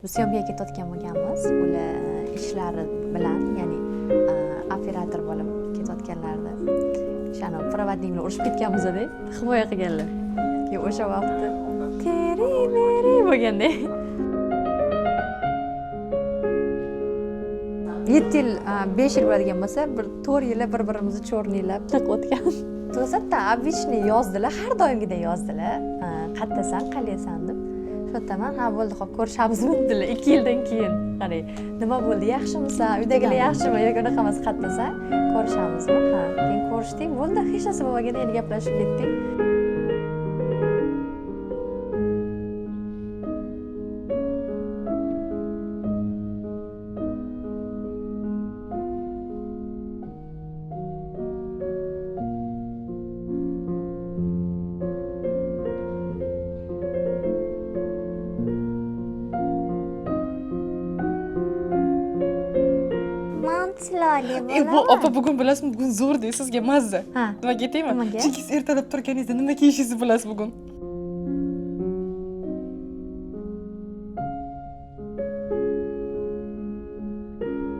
Biz syomkaga ketayotgan bo'lganmiz. Ular ishlari bilan, ya'ni operator bo'lib ketayotganlarida o'shani provodnikni urishib ketganmiz-da, himoya qilganlar. O'sha vaqtda teri-meri bo'lganda 7 yil, 5 yil bo'ladigan bo'lsa, bir 4 yillar bir-birimizni cho'rniylab taqib o'tgan. To'satdan обычный yozdilar, har doimgidek yozdilar. Qayerdasan, qalaysan deb. Shotaman, ha bo'ldi, hop ko'rishamizmi dedilar 2 yildan keyin. Qarang, nima bo'ldi? Yaxshimisan? Uydagilar yaxshimi yoki unaqa emas, qayerdasan? Ko'rishamizmi? Ha, keyin ko'rishdik. Bo'ldi, hech narsa bo'lmaganda endi gaplashib ketdik. Bu opa bugun bilasizmi, bugun zo'r sizga mazza. Ha. Nimaga aytaymi? Nimaga? Chunki siz ertalab turganingizda nima kiyishingizni bilasiz bugun.